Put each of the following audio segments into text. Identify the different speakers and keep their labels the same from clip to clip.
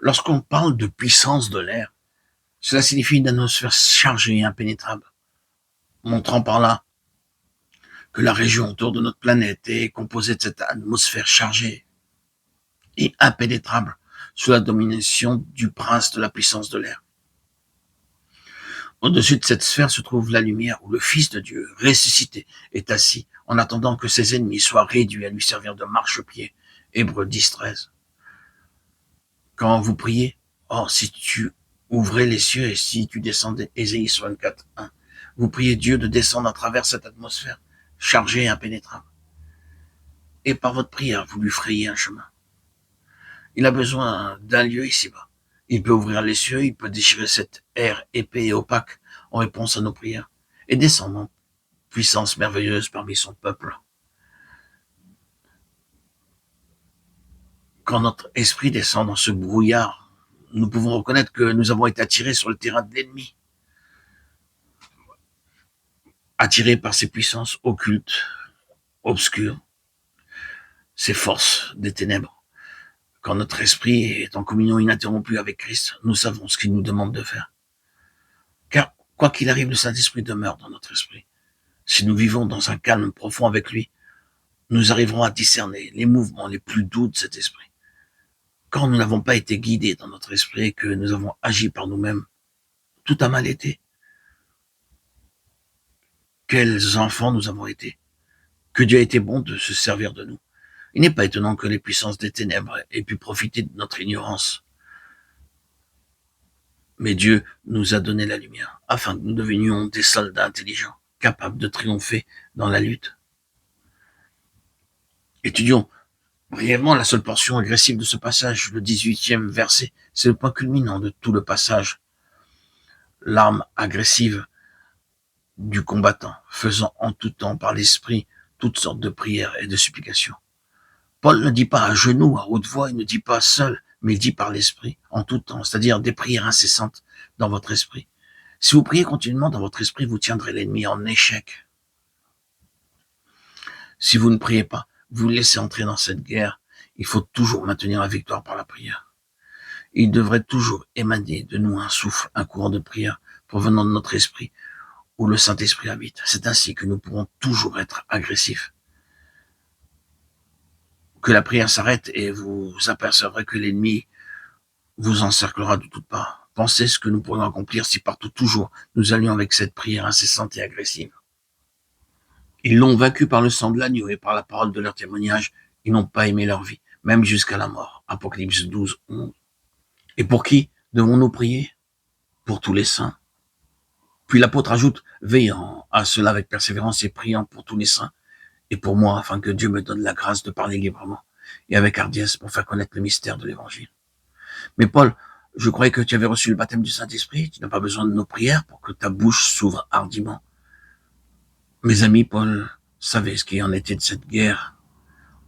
Speaker 1: Lorsqu'on parle de puissance de l'air, cela signifie une atmosphère chargée et impénétrable, montrant par là que la région autour de notre planète est composée de cette atmosphère chargée et impénétrable sous la domination du prince de la puissance de l'air. Au-dessus de cette sphère se trouve la lumière où le Fils de Dieu, ressuscité, est assis en attendant que ses ennemis soient réduits à lui servir de marchepied. Hébreux 10:13. Quand vous priez, si tu ouvrais les cieux et si tu descendais, Ésaïe 24:1, vous priez Dieu de descendre à travers cette atmosphère chargée et impénétrable. Et par votre prière, vous lui frayez un chemin. Il a besoin d'un lieu ici-bas. Il peut ouvrir les cieux, il peut déchirer cet air épais et opaque en réponse à nos prières et descendre en puissance merveilleuse parmi son peuple. Quand notre esprit descend dans ce brouillard, nous pouvons reconnaître que nous avons été attirés sur le terrain de l'ennemi, attirés par ses puissances occultes, obscures, ses forces des ténèbres. Quand notre esprit est en communion ininterrompue avec Christ, nous savons ce qu'il nous demande de faire. Car, quoi qu'il arrive, le Saint-Esprit demeure dans notre esprit. Si nous vivons dans un calme profond avec lui, nous arriverons à discerner les mouvements les plus doux de cet esprit. Quand nous n'avons pas été guidés dans notre esprit et que nous avons agi par nous-mêmes, tout a mal été. Quels enfants nous avons été. Que Dieu a été bon de se servir de nous. Il n'est pas étonnant que les puissances des ténèbres aient pu profiter de notre ignorance. Mais Dieu nous a donné la lumière, afin que nous devenions des soldats intelligents, capables de triompher dans la lutte. Étudions brièvement la seule portion agressive de ce passage, le 18e verset. C'est le point culminant de tout le passage. L'arme agressive du combattant, faisant en tout temps par l'esprit toutes sortes de prières et de supplications. Paul ne dit pas à genoux, à haute voix, il ne dit pas seul, mais il dit par l'esprit, en tout temps, c'est-à-dire des prières incessantes dans votre esprit. Si vous priez continuellement dans votre esprit, vous tiendrez l'ennemi en échec. Si vous ne priez pas, vous laissez entrer dans cette guerre, il faut toujours maintenir la victoire par la prière. Il devrait toujours émaner de nous un souffle, un courant de prière provenant de notre esprit, où le Saint-Esprit habite. C'est ainsi que nous pourrons toujours être agressifs. Que la prière s'arrête et vous apercevrez que l'ennemi vous encerclera de toutes parts. Pensez ce que nous pourrions accomplir si partout toujours nous allions avec cette prière incessante et agressive. Ils l'ont vaincu par le sang de l'agneau et par la parole de leur témoignage. Ils n'ont pas aimé leur vie, même jusqu'à la mort. Apocalypse 12:11. Et pour qui devons-nous prier? Pour tous les saints. Puis l'apôtre ajoute, veillant à cela avec persévérance et priant pour tous les saints, et pour moi, afin que Dieu me donne la grâce de parler librement et avec hardiesse pour faire connaître le mystère de l'Évangile. Mais Paul, je croyais que tu avais reçu le baptême du Saint-Esprit, tu n'as pas besoin de nos prières pour que ta bouche s'ouvre hardiment. Mes amis, Paul savait ce qu'il en était de cette guerre.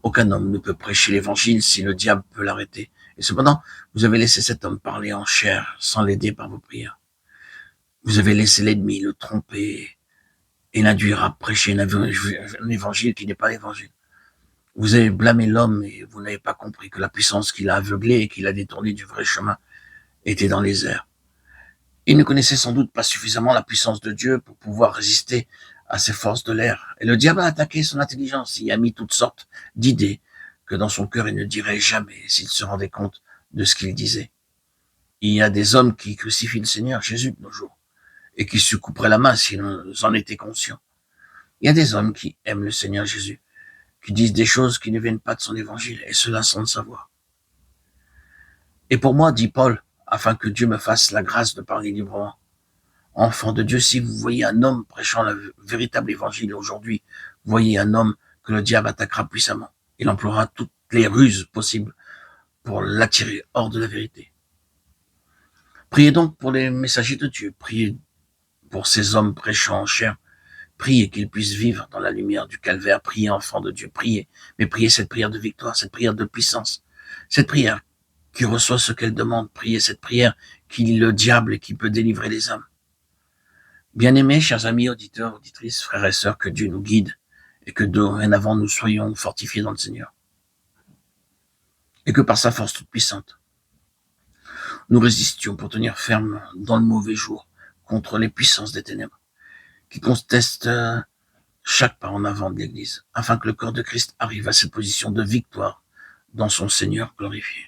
Speaker 1: Aucun homme ne peut prêcher l'Évangile si le diable peut l'arrêter. Et cependant, vous avez laissé cet homme parler en chair sans l'aider par vos prières. Vous avez laissé l'ennemi le tromper et l'induire à prêcher un évangile qui n'est pas l'évangile. Vous avez blâmé l'homme et vous n'avez pas compris que la puissance qui l'a aveuglé et qui l'a détourné du vrai chemin était dans les airs. Il ne connaissait sans doute pas suffisamment la puissance de Dieu pour pouvoir résister à ces forces de l'air. Et le diable a attaqué son intelligence, il a mis toutes sortes d'idées que dans son cœur il ne dirait jamais s'il se rendait compte de ce qu'il disait. Il y a des hommes qui crucifient le Seigneur Jésus de nos jours et qui se couperaient la main s'ils en étaient conscients. Il y a des hommes qui aiment le Seigneur Jésus, qui disent des choses qui ne viennent pas de son évangile, et cela sans le savoir. Et pour moi, dit Paul, afin que Dieu me fasse la grâce de parler librement, enfant de Dieu, si vous voyez un homme prêchant le véritable évangile aujourd'hui, voyez un homme que le diable attaquera puissamment. Il emploiera toutes les ruses possibles pour l'attirer hors de la vérité. Priez donc pour les messagers de Dieu, priez pour ces hommes prêchant en chair, priez qu'ils puissent vivre dans la lumière du calvaire, priez enfants de Dieu, priez, mais priez cette prière de victoire, cette prière de puissance, cette prière qui reçoit ce qu'elle demande, priez cette prière qui lie le diable et qui peut délivrer les âmes. Bien-aimés, chers amis, auditeurs, auditrices, frères et sœurs, que Dieu nous guide et que dorénavant nous soyons fortifiés dans le Seigneur. Et que par sa force toute puissante, nous résistions pour tenir ferme dans le mauvais jour contre les puissances des ténèbres qui contestent chaque pas en avant de l'Église, afin que le corps de Christ arrive à cette position de victoire dans son Seigneur glorifié.